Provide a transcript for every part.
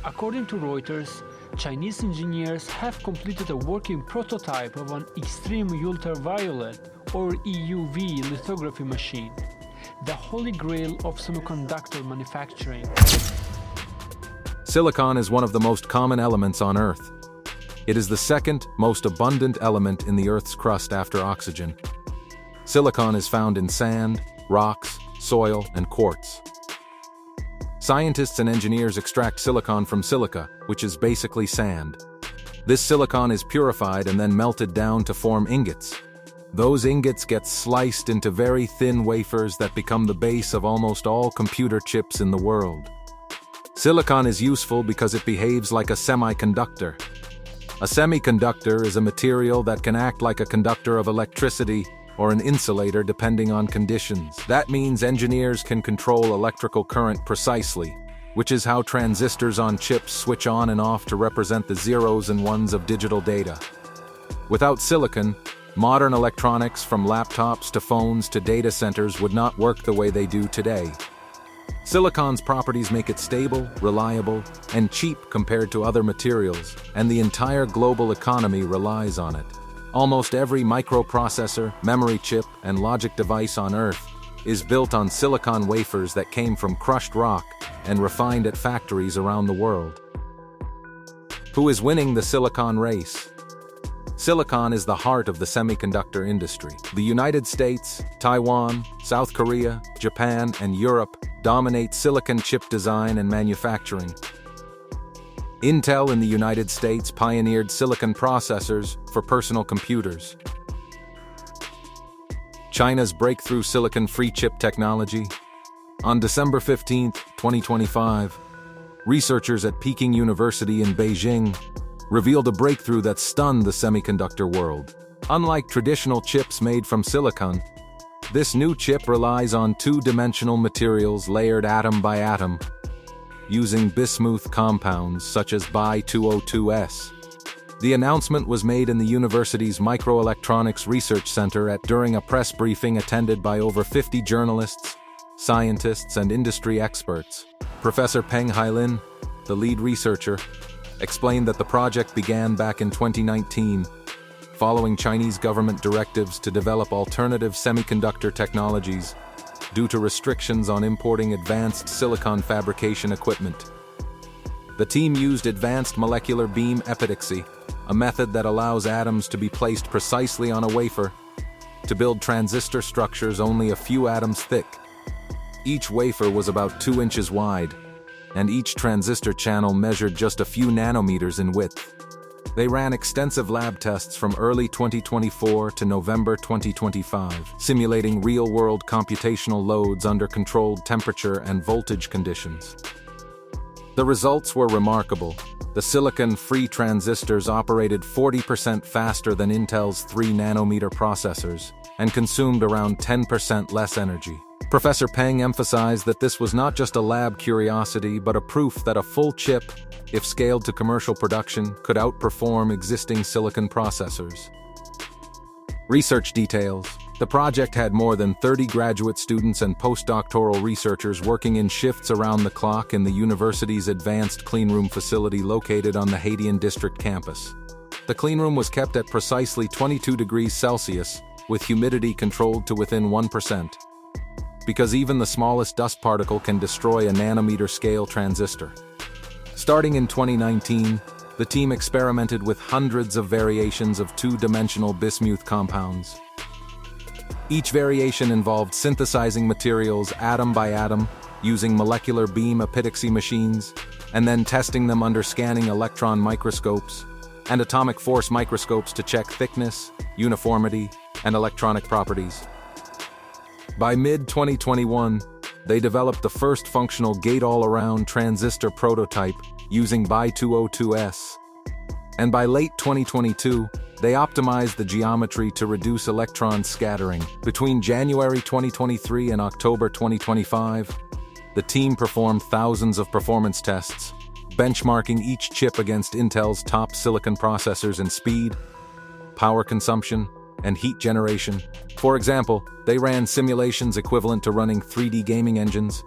According to Reuters, Chinese engineers have completed a working prototype of an extreme ultraviolet or EUV lithography machine, the holy grail of semiconductor manufacturing. Silicon is one of the most common elements on Earth. It is the second most abundant element in the Earth's crust after oxygen. Silicon is found in sand, rocks, soil, and quartz. Scientists and engineers extract silicon from silica, which is basically sand. This silicon is purified and then melted down to form ingots. Those ingots get sliced into very thin wafers that become the base of almost all computer chips in the world. Silicon is useful because it behaves like a semiconductor. A semiconductor is a material that can act like a conductor of electricity or an insulator depending on conditions. That means engineers can control electrical current precisely, which is how transistors on chips switch on and off to represent the zeros and ones of digital data. Without silicon, modern electronics from laptops to phones to data centers would not work the way they do today. Silicon's properties make it stable, reliable, and cheap compared to other materials, and the entire global economy relies on it. Almost every microprocessor, memory chip, and logic device on Earth is built on silicon wafers that came from crushed rock and refined at factories around the world. Who is winning the silicon race? Silicon is the heart of the semiconductor industry. The United States, Taiwan, South Korea, Japan, and Europe dominate silicon chip design and manufacturing. Intel in the United States pioneered silicon processors for personal computers. China's breakthrough silicon-free chip technology. On December 15, 2025, researchers at Peking University in Beijing revealed a breakthrough that stunned the semiconductor world. Unlike traditional chips made from silicon, this new chip relies on two-dimensional materials layered atom by atom, using bismuth compounds such as Bi-202S. The announcement was made in the university's Microelectronics Research Center during a press briefing attended by over 50 journalists, scientists, and industry experts. Professor Peng Hailin, the lead researcher, explained that the project began back in 2019, following Chinese government directives to develop alternative semiconductor technologies due to restrictions on importing advanced silicon fabrication equipment. The team used advanced molecular beam epitaxy, a method that allows atoms to be placed precisely on a wafer, to build transistor structures only a few atoms thick. Each wafer was about 2 inches wide, and each transistor channel measured just a few nanometers in width. They ran extensive lab tests from early 2024 to November 2025, simulating real-world computational loads under controlled temperature and voltage conditions. The results were remarkable. The silicon-free transistors operated 40% faster than Intel's 3-nanometer processors and consumed around 10% less energy. Professor Peng emphasized that this was not just a lab curiosity, but a proof that a full chip, if scaled to commercial production, could outperform existing silicon processors. Research details. The project had more than 30 graduate students and postdoctoral researchers working in shifts around the clock in the university's advanced cleanroom facility located on the Haidian District campus. The cleanroom was kept at precisely 22 degrees Celsius, with humidity controlled to within 1%. Because even the smallest dust particle can destroy a nanometer-scale transistor. Starting in 2019, the team experimented with hundreds of variations of two-dimensional bismuth compounds. Each variation involved synthesizing materials atom by atom, using molecular beam epitaxy machines, and then testing them under scanning electron microscopes and atomic force microscopes to check thickness, uniformity, and electronic properties. By mid-2021, they developed the first functional gate-all-around transistor prototype using Bi-202S. And by late 2022, they optimized the geometry to reduce electron scattering. Between January 2023 and October 2025, the team performed thousands of performance tests, benchmarking each chip against Intel's top silicon processors in speed, power consumption, and heat generation. For example, they ran simulations equivalent to running 3D gaming engines,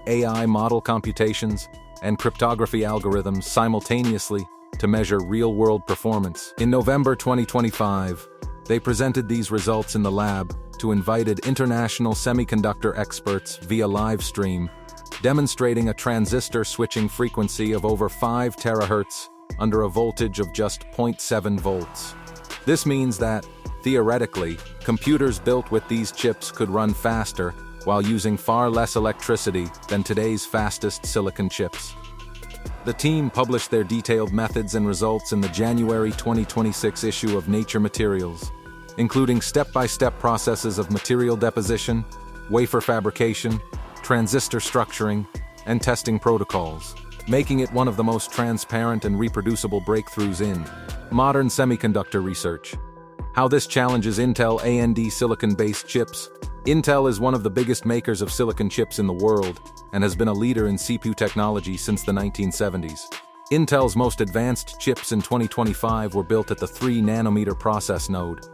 AI model computations, and cryptography algorithms simultaneously to measure real-world performance. In November 2025, they presented these results in the lab to invited international semiconductor experts via live stream, demonstrating a transistor switching frequency of over 5 terahertz under a voltage of just 0.7 volts. This means that, theoretically, computers built with these chips could run faster while using far less electricity than today's fastest silicon chips. The team published their detailed methods and results in the January 2026 issue of Nature Materials, including step-by-step processes of material deposition, wafer fabrication, transistor structuring, and testing protocols, making it one of the most transparent and reproducible breakthroughs in modern semiconductor research. How this challenges Intel AMD silicon-based chips. Intel is one of the biggest makers of silicon chips in the world and has been a leader in CPU technology since the 1970s. Intel's most advanced chips in 2025 were built at the 3-nanometer process node,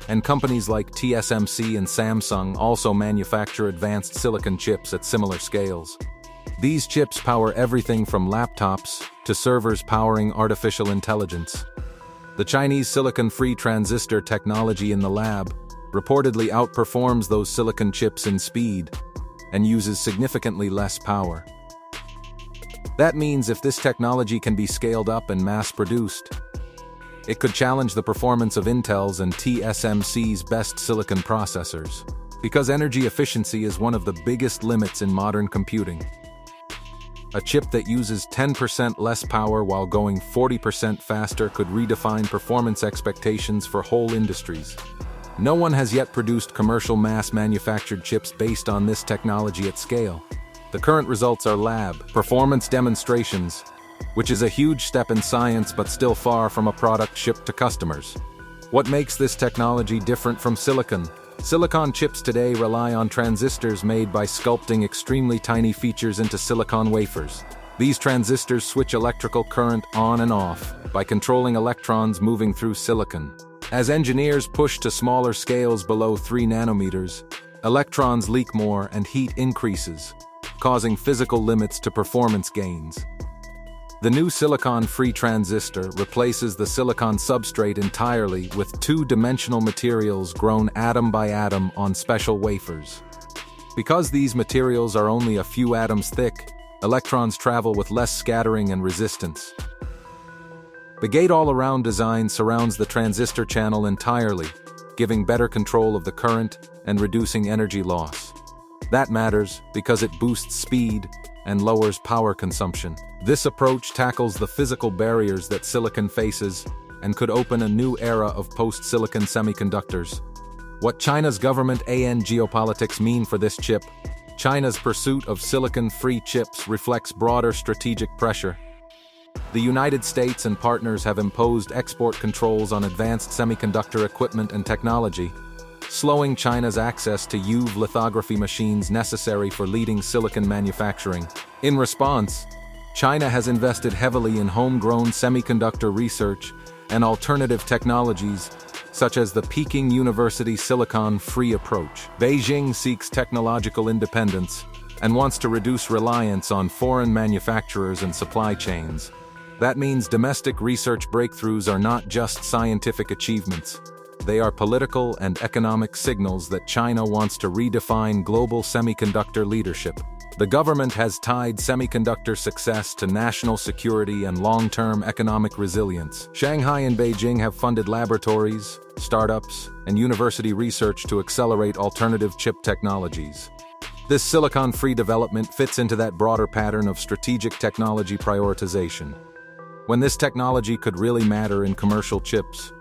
and companies like TSMC and Samsung also manufacture advanced silicon chips at similar scales. These chips power everything from laptops to servers powering artificial intelligence. The Chinese silicon-free transistor technology in the lab reportedly outperforms those silicon chips in speed and uses significantly less power. That means if this technology can be scaled up and mass-produced, it could challenge the performance of Intel's and TSMC's best silicon processors, because energy efficiency is one of the biggest limits in modern computing. A chip that uses 10% less power while going 40% faster could redefine performance expectations for whole industries. No one has yet produced commercial mass-manufactured chips based on this technology at scale. The current results are lab performance demonstrations, which is a huge step in science but still far from a product shipped to customers. What makes this technology different from silicon? Silicon chips today rely on transistors made by sculpting extremely tiny features into silicon wafers. These transistors switch electrical current on and off by controlling electrons moving through silicon. As engineers push to smaller scales below 3 nanometers, electrons leak more and heat increases, causing physical limits to performance gains. The new silicon-free transistor replaces the silicon substrate entirely with two-dimensional materials grown atom by atom on special wafers. Because these materials are only a few atoms thick, electrons travel with less scattering and resistance. The gate-all-around design surrounds the transistor channel entirely, giving better control of the current and reducing energy loss. That matters because it boosts speed and lowers power consumption. This approach tackles the physical barriers that silicon faces and could open a new era of post-silicon semiconductors. What China's government and geopolitics mean for this chip? China's pursuit of silicon-free chips reflects broader strategic pressure. The United States and partners have imposed export controls on advanced semiconductor equipment and technology, slowing China's access to UV lithography machines necessary for leading silicon manufacturing. In response, China has invested heavily in homegrown semiconductor research and alternative technologies, such as the Peking University silicon-free approach. Beijing seeks technological independence and wants to reduce reliance on foreign manufacturers and supply chains. That means domestic research breakthroughs are not just scientific achievements. They are political and economic signals that China wants to redefine global semiconductor leadership. The government has tied semiconductor success to national security and long-term economic resilience. Shanghai and Beijing have funded laboratories, startups, and university research to accelerate alternative chip technologies. This silicon-free development fits into that broader pattern of strategic technology prioritization. When this technology could really matter in commercial chips.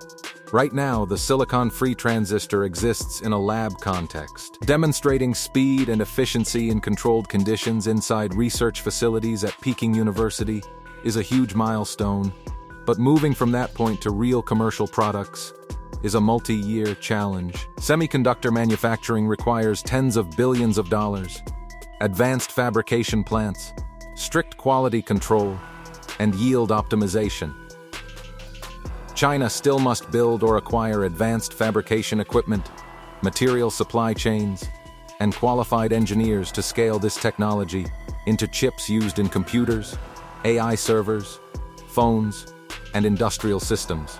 Right now, the silicon-free transistor exists in a lab context, demonstrating speed and efficiency in controlled conditions inside research facilities at Peking University is a huge milestone, but moving from that point to real commercial products is a multi-year challenge. Semiconductor manufacturing requires tens of billions of dollars, advanced fabrication plants, strict quality control, and yield optimization. China still must build or acquire advanced fabrication equipment, material supply chains, and qualified engineers to scale this technology into chips used in computers, AI servers, phones, and industrial systems.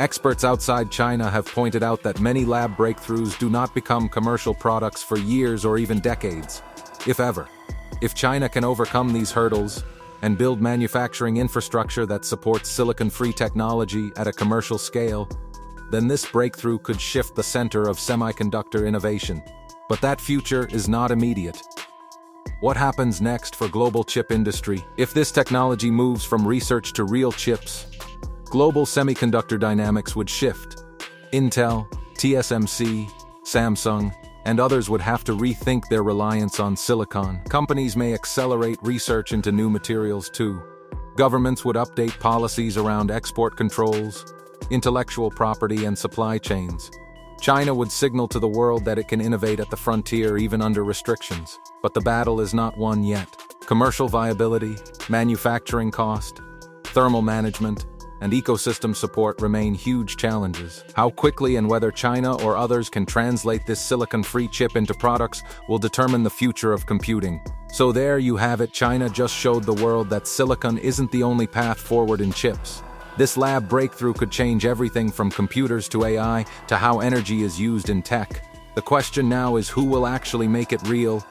Experts outside China have pointed out that many lab breakthroughs do not become commercial products for years or even decades, if ever. If China can overcome these hurdles and build manufacturing infrastructure that supports silicon-free technology at a commercial scale, then this breakthrough could shift the center of semiconductor innovation. But that future is not immediate. What happens next for global chip industry? If this technology moves from research to real chips, global semiconductor dynamics would shift. Intel, TSMC, Samsung, and others would have to rethink their reliance on silicon. Companies may accelerate research into new materials too. Governments would update policies around export controls, intellectual property, and supply chains. China would signal to the world that it can innovate at the frontier even under restrictions. But the battle is not won yet. Commercial viability, manufacturing cost, thermal management, and ecosystem support remain huge challenges. How quickly and whether China or others can translate this silicon-free chip into products will determine the future of computing. So there you have it. China just showed the world that silicon isn't the only path forward in chips. This lab breakthrough could change everything from computers to AI to how energy is used in tech. The question now is who will actually make it real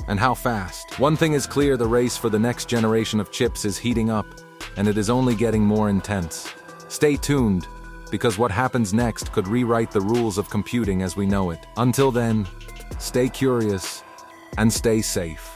and how fast. One thing is clear: the race for the next generation of chips is heating up, and it is only getting more intense. Stay tuned, because what happens next could rewrite the rules of computing as we know it. Until then, stay curious and stay safe.